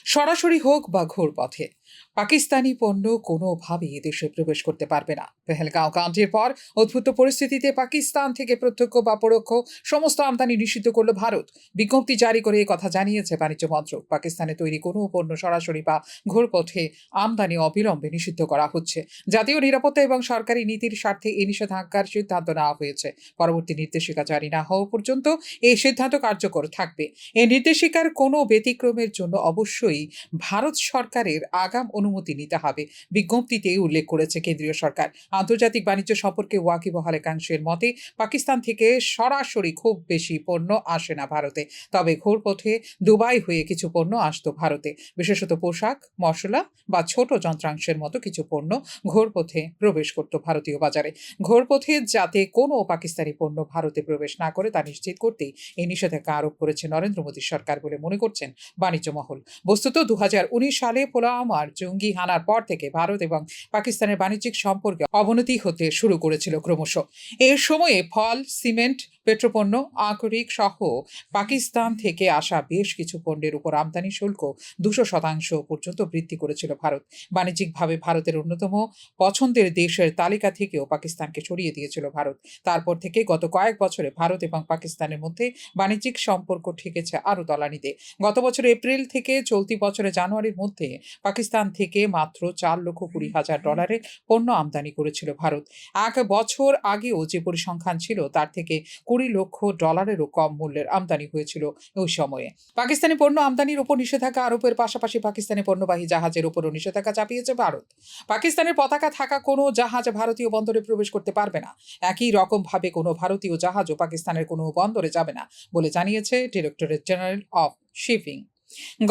সরাসরি হোক বা ঘোরপথে পাকিস্তানি পণ্য কোনোভাবেই দেশে প্রবেশ করতে পারবে না। পেহেলগাঁও কাণ্ডের পর উদ্ভূত পরিস্থিতিতে পাকিস্তান থেকে প্রত্যক্ষ বা পরোক্ষ সমস্ত আমদানি নিষিদ্ধ করল ভারত। বিজ্ঞপ্তি জারি করে কথা জানিয়েছে বাণিজ্য মন্ত্রক। পাকিস্তানে তৈরি কোনো পণ্য সরাসরি বা ঘোরপথে আমদানি অবিলম্বে নিষিদ্ধ করা হচ্ছে। জাতীয় নিরাপত্তা এবং সরকারি নীতির স্বার্থে এই নিষেধাজ্ঞার সিদ্ধান্ত নেওয়া হয়েছে। পরবর্তী নির্দেশিকা জারি না হওয়া পর্যন্ত এই সিদ্ধান্ত কার্যকর থাকবে। এই নির্দেশিকার কোনো ব্যতিক্রমের জন্য অবশ্যই ভারত সরকারের আগাম অনুমতি নিতে হবে, বিজ্ঞপ্তিতে উল্লেখ করেছে কেন্দ্রীয় সরকার। আন্তর্জাতিক বাণিজ্য সম্পর্কে ওয়াকিবহাল একাংশের মতে পাকিস্তান থেকে সরাসরি খুব বেশি পণ্য আসে না ভারতে, তবে ঘোরপথে দুবাই হয়ে কিছু পণ্য আসতো ভারতে। বিশেষত পোশাক, মশলা বা ছোট যন্ত্রাংশের মতো কিছু পণ্য ঘোরপথে প্রবেশ করত ভারতীয় বাজারে। ঘোরপথে যাতে কোনো পাকিস্তানি পণ্য ভারতে প্রবেশ না করে তা নিশ্চিত করতেই এই নিষেধাজ্ঞা আরোপ করেছে নরেন্দ্র মোদী সরকার বলে মনে করছেন বাণিজ্য মহল। বস্তুত ২০১৯ সালে পুলওয়ামার জঙ্গি হানার পর থেকে ভারত এবং পাকিস্তানের বাণিজ্যিক সম্পর্কে অবনতি হতে শুরু করেছিল ক্রমশ। এর সময়ে ফল, সিমেন্ট, পেট্রোপণ্য, আকরিক সহ পাকিস্তান থেকে আসা বেশ কিছু পণ্যের উপর আমদানি শুল্ক ২০০% পর্যন্ত বৃদ্ধি করেছিল ভারত। বাণিজ্যিকভাবে ভারতের অন্যতম পছন্দের দেশের তালিকা থেকেও পাকিস্তানকে সরিয়ে দিয়েছিল ভারত। তারপর থেকে গত কয়েক বছরে ভারত এবং পাকিস্তানের মধ্যে বাণিজ্যিক সম্পর্ক ঠেকেছে আরও তলানিতে। গত বছর এপ্রিল থেকে চলতি বছরের জানুয়ারির মধ্যে পাকিস্তান থেকে মাত্র $4,20,000 পণ্য আমদানি করেছিল ভারত। এক বছর আগেও যে পরিসংখ্যান ছিল তার থেকে $20 লক্ষ কম মূল্যের আমদানি হয়েছিল ওই সময়ে। পাকিস্তানি পণ্য আমদানির উপর নিষেধাজ্ঞা আরোপের পাশাপাশি পাকিস্তানি পণ্যবাহী জাহাজের উপরও নিষেধাজ্ঞা চাপিয়েছে ভারত। পাকিস্তানের পতাকা থাকা কোনো জাহাজ ভারতীয় বন্দরে প্রবেশ করতে পারবে না। একই রকমভাবে কোনো ভারতীয় জাহাজও পাকিস্তানের কোনো বন্দরে যাবে না বলে জানিয়েছে ডিরেক্টরেট জেনারেল অফ শিপিং।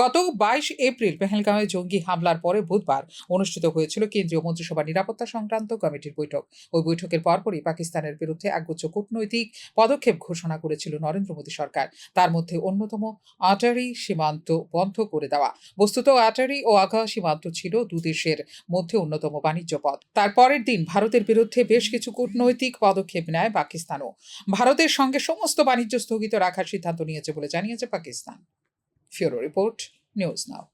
গত ২২ এপ্রিল পেহেলগাঁওয়ে জঙ্গি হামলার পরে বুধবার অনুষ্ঠিত হয়েছিল কেন্দ্রীয় মন্ত্রিসভা নিরাপত্তা সংক্রান্ত কমিটির বৈঠক। ওই বৈঠকের পরপরই পাকিস্তানের বিরুদ্ধে একগুচ্ছ কূটনৈতিক পদক্ষেপ ঘোষণা করেছিল নরেন্দ্র মোদী সরকার। তার মধ্যে অন্যতম আটারি সীমান্ত বন্ধ করে দেওয়া। বস্তুত আটারি ও আঘা সীমান্ত ছিল দুদেশের মধ্যে অন্যতম বাণিজ্য পথ। তার পরের দিন ভারতের বিরুদ্ধে বেশ কিছু কূটনৈতিক পদক্ষেপ নেয় পাকিস্তানও। ভারতের সঙ্গে সমস্ত বাণিজ্য স্থগিত রাখার সিদ্ধান্ত নিয়েছে বলে জানিয়েছে Pakistan. Bureau Report, News Now.